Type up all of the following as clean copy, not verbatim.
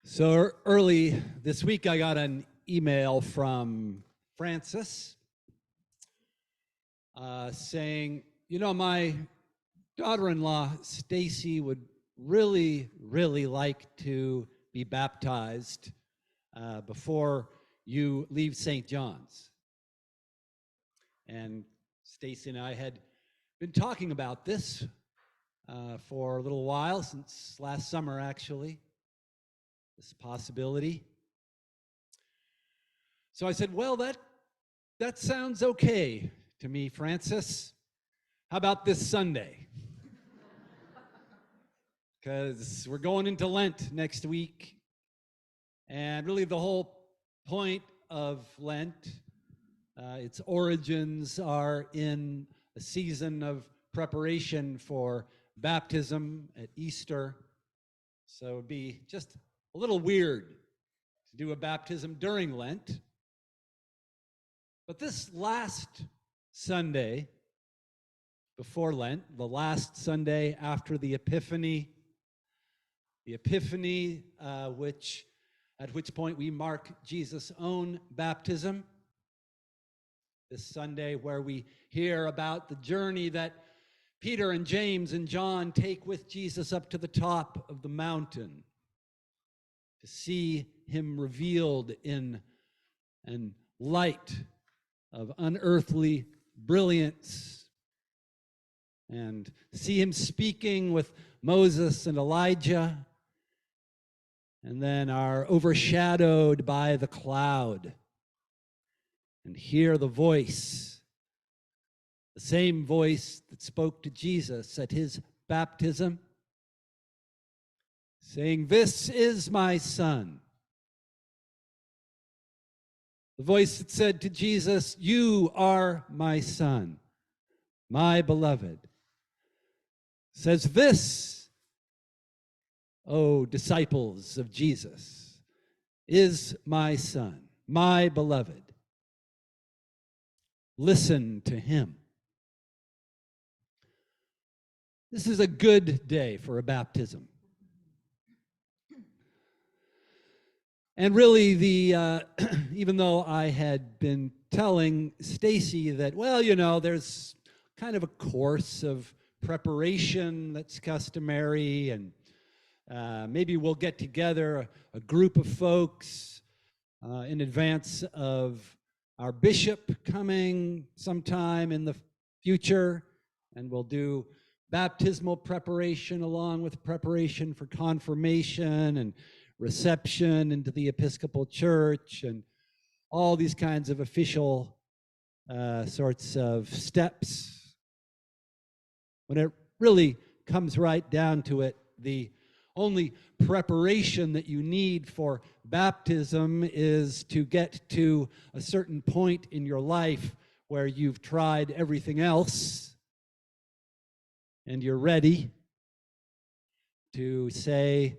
So early this week, I got an email from Francis saying, my daughter-in-law, Stacy, would really, really like to be baptized before you leave St. John's. And Stacy and I had been talking about this for a little while, since last summer, actually. This possibility. So I said, well, that sounds okay to me, Francis. How about this Sunday? Because we're going into Lent next week. And really the whole point of Lent, its origins are in a season of preparation for baptism at Easter. So it would be just a little weird to do a baptism during Lent. But this last Sunday before Lent, the last Sunday after the Epiphany, at which point we mark Jesus' own baptism, this Sunday where we hear about the journey that Peter and James and John take with Jesus up to the top of the mountain to see him revealed in an light of unearthly brilliance, and see him speaking with Moses and Elijah, and then are overshadowed by the cloud and hear the voice, the same voice that spoke to Jesus at his baptism, saying, "This is my Son." The voice that said to Jesus, "You are my Son, my beloved," says this, O disciples of Jesus, is my Son, my beloved. Listen to him. This is a good day for a baptism. And really, even though I had been telling Stacy that, there's kind of a course of preparation that's customary, and maybe we'll get together a group of folks in advance of our bishop coming sometime in the future, and we'll do baptismal preparation along with preparation for confirmation and reception into the Episcopal Church and all these kinds of official sorts of steps. When it really comes right down to it, the only preparation that you need for baptism is to get to a certain point in your life where you've tried everything else and you're ready to say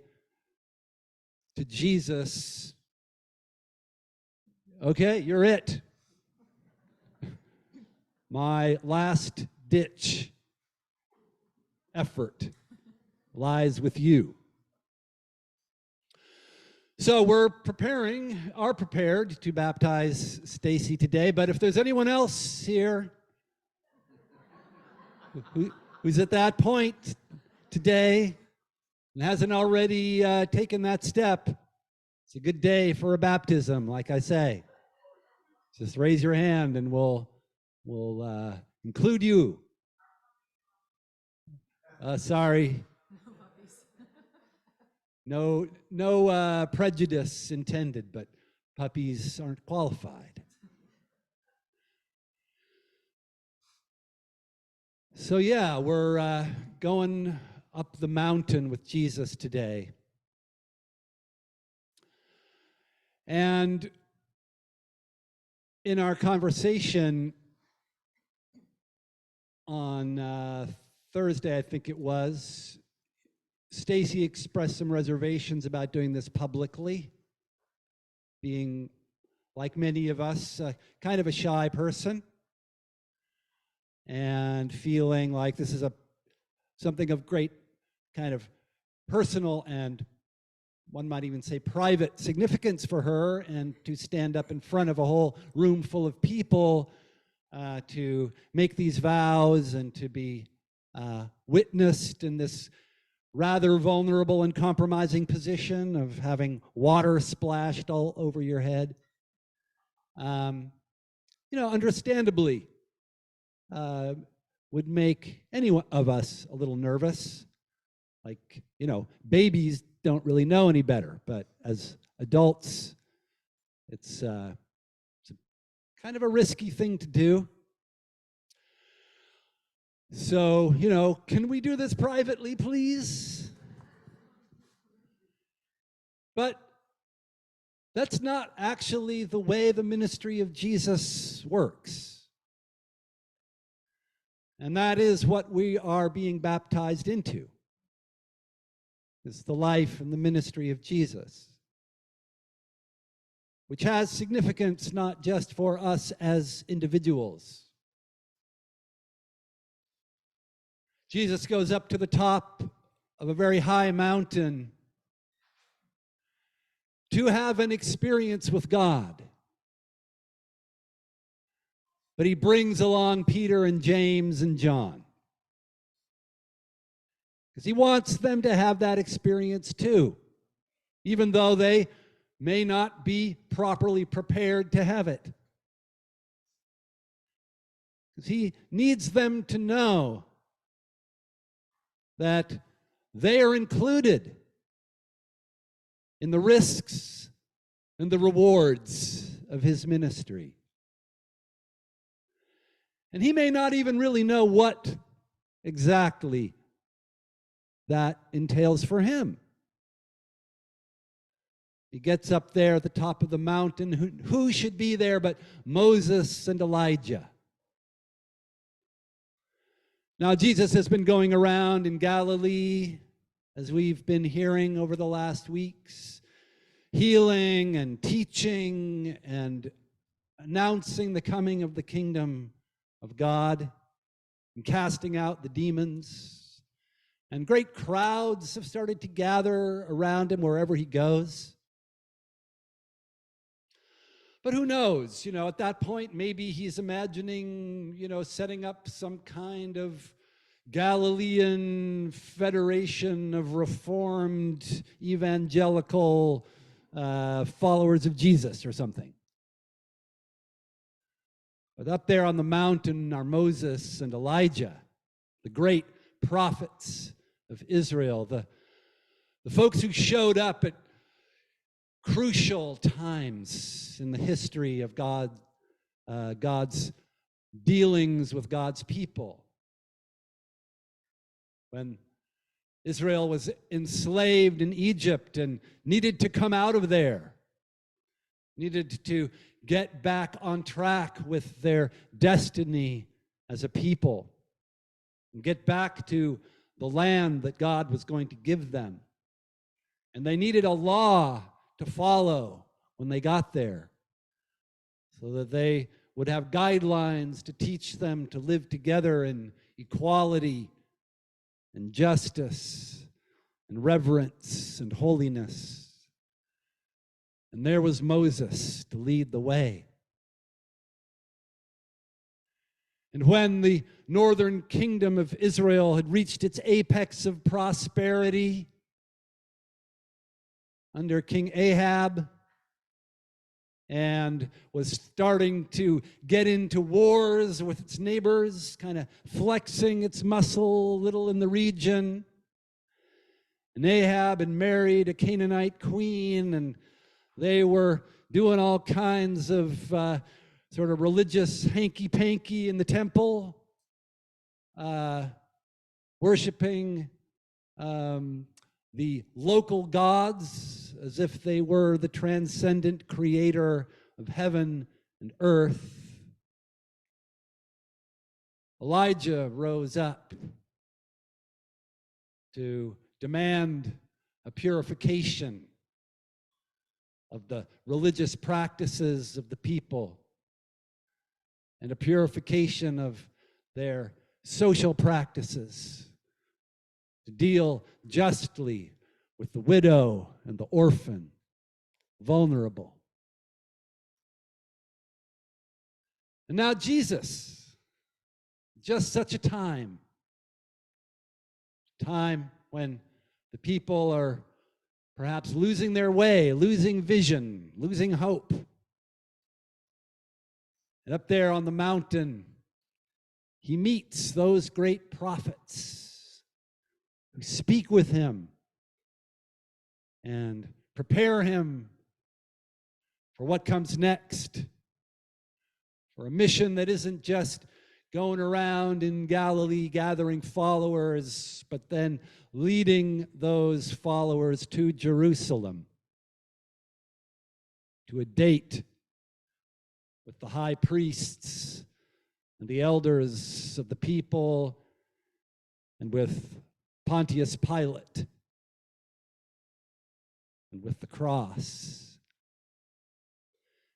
to Jesus, "Okay, you're it. My last ditch effort lies with you." So we're prepared to baptize Stacy today, but if there's anyone else here who's at that point today and hasn't already taken that step, it's a good day for a baptism, like I say. Just raise your hand and we'll include you. Sorry. No prejudice intended, but puppies aren't qualified. So yeah, we're going up the mountain with Jesus today. And in our conversation on Thursday, I think it was, Stacy expressed some reservations about doing this publicly, being, like many of us, kind of a shy person, and feeling like this is something of great kind of personal and one might even say private significance for her, and to stand up in front of a whole room full of people to make these vows and to be witnessed in this rather vulnerable and compromising position of having water splashed all over your head. Understandably, would make any of us a little nervous. Like, babies don't really know any better, but as adults, it's kind of a risky thing to do. So, can we do this privately, please? But that's not actually the way the ministry of Jesus works. And that is what we are being baptized into. It's the life and the ministry of Jesus, which has significance not just for us as individuals. Jesus goes up to the top of a very high mountain to have an experience with God. But he brings along Peter and James and John, because he wants them to have that experience too, even though they may not be properly prepared to have it. Because he needs them to know that they are included in the risks and the rewards of his ministry. And he may not even really know what exactly that entails for him. He gets up there at the top of the mountain. Who should be there but Moses and Elijah? Now, Jesus has been going around in Galilee, as we've been hearing over the last weeks, healing and teaching and announcing the coming of the kingdom of God and casting out the demons. And great crowds have started to gather around him wherever he goes. But who knows, at that point, maybe he's imagining, setting up some kind of Galilean federation of reformed evangelical followers of Jesus or something. But up there on the mountain are Moses and Elijah, the great prophets of Israel, the folks who showed up at crucial times in the history of God's dealings with God's people. When Israel was enslaved in Egypt and needed to come out of there, needed to get back on track with their destiny as a people, and get back to the land that God was going to give them. And they needed a law to follow when they got there, so that they would have guidelines to teach them to live together in equality and justice and reverence and holiness. And there was Moses to lead the way. And when the northern kingdom of Israel had reached its apex of prosperity under King Ahab, and was starting to get into wars with its neighbors, kind of flexing its muscle a little in the region. And Ahab had married a Canaanite queen, and they were doing all kinds of sort of religious hanky-panky in the temple, worshiping the local gods as if they were the transcendent creator of heaven and earth. Elijah rose up to demand a purification of the religious practices of the people and a purification of their social practices, to deal justly with the widow and the orphan, vulnerable. And now Jesus, just such a time when the people are perhaps losing their way, losing vision, losing hope. And up there on the mountain, he meets those great prophets who speak with him and prepare him for what comes next, for a mission that isn't just going around in Galilee gathering followers, but then leading those followers to Jerusalem, to a date with the high priests and the elders of the people and with Pontius Pilate and with the cross.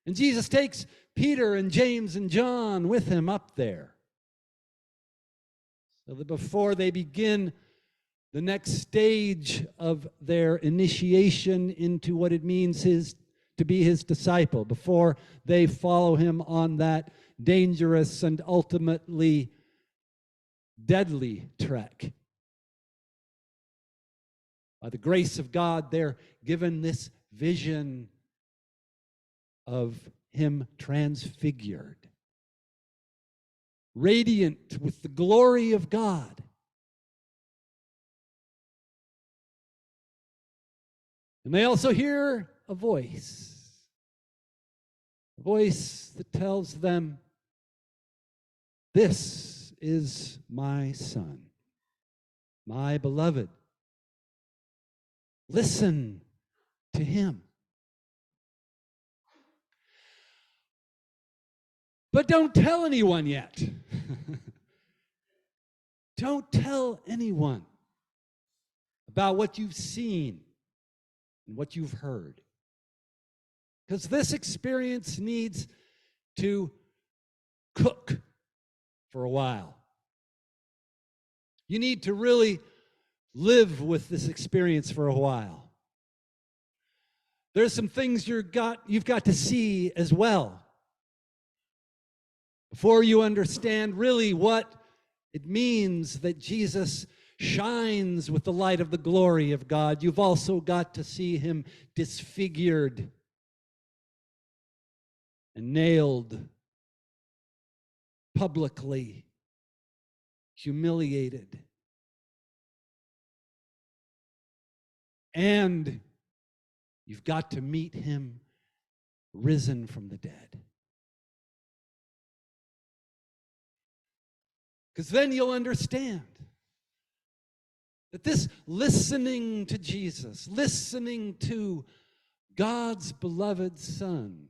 And Jesus takes Peter and James and John with him up there, so that before they begin the next stage of their initiation into what it means to be his disciple, before they follow him on that dangerous and ultimately deadly trek, by the grace of God, they're given this vision of him transfigured, radiant with the glory of God. And they also hear a voice that tells them, "This is my Son, my beloved. Listen to him." But don't tell anyone yet. Don't tell anyone about what you've seen and what you've heard. Because this experience needs to cook for a while. You need to really live with this experience for a while. There's some things you've got to see as well before you understand really what it means that Jesus shines with the light of the glory of God. You've also got to see him disfigured and nailed publicly, humiliated. And you've got to meet him risen from the dead. Because then you'll understand that this listening to Jesus, listening to God's beloved Son,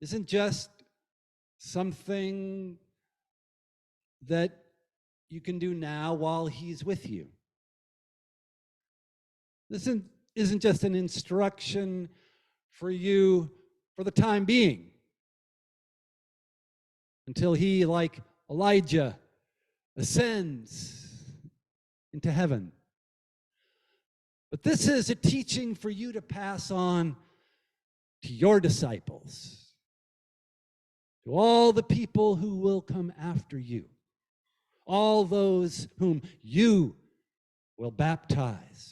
isn't just something that you can do now while he's with you. This isn't just an instruction for you for the time being, until he, like Elijah, ascends into heaven. But this is a teaching for you to pass on to your disciples, to all the people who will come after you, all those whom you will baptize.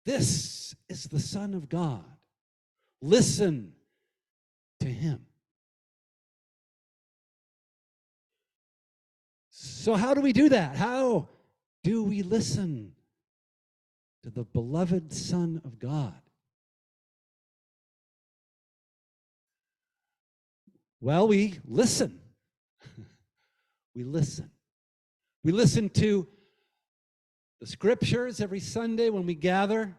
This is the Son of God. Listen to him. So how do we do that? How do we listen to the beloved Son of God? Well, we listen. We listen. We listen to the scriptures every Sunday when we gather.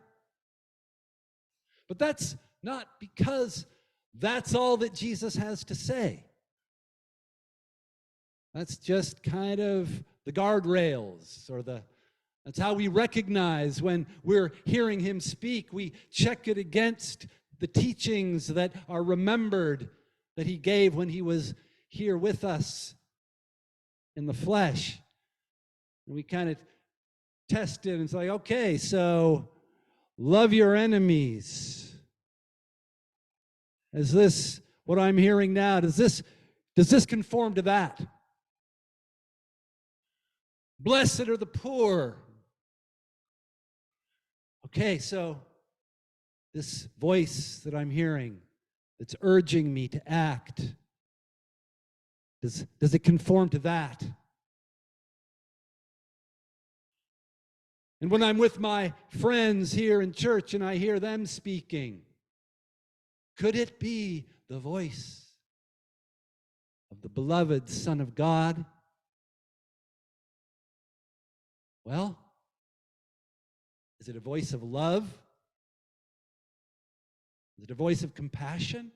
But that's not because that's all that Jesus has to say. That's just kind of the guardrails, or that's how we recognize when we're hearing him speak. We check it against the teachings that are remembered that he gave when he was here with us in the flesh. And we kind of tested and it's like, okay, so love your enemies. Is this what I'm hearing now? Does this conform to that? Blessed are the poor. Okay, so this voice that I'm hearing that's urging me to act, does it conform to that? And when I'm with my friends here in church and I hear them speaking, could it be the voice of the beloved Son of God? Well, is it a voice of love? Is it a voice of compassion?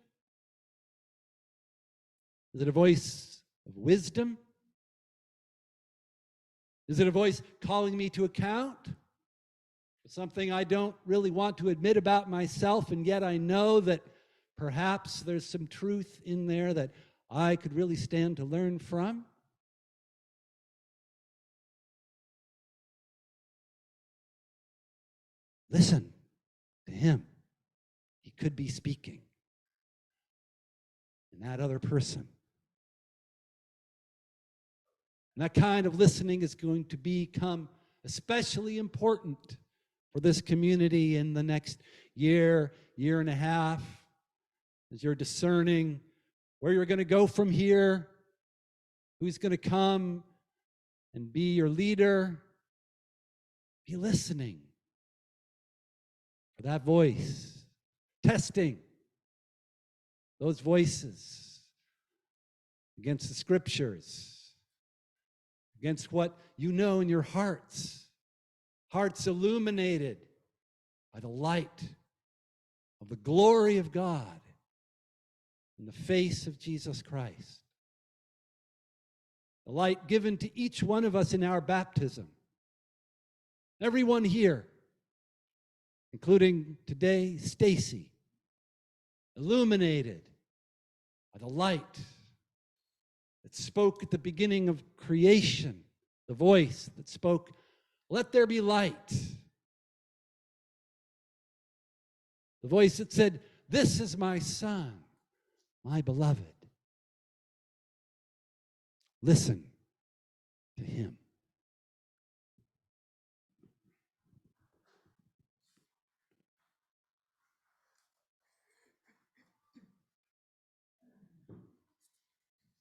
Is it a voice of wisdom? Is it a voice calling me to account for something I don't really want to admit about myself, and yet I know that perhaps there's some truth in there that I could really stand to learn from? Listen to him. He could be speaking. And that other person. And that kind of listening is going to become especially important for this community in the next year, year and a half, as you're discerning where you're going to go from here, who's going to come and be your leader. Be listening for that voice, testing those voices against the scriptures, against what you know in your hearts illuminated by the light of the glory of God in the face of Jesus Christ. The light given to each one of us in our baptism. Everyone here, including today, Stacy, illuminated by the light that spoke at the beginning of creation, the voice that spoke, "Let there be light." The voice that said, "This is my son, my beloved." Listen to him.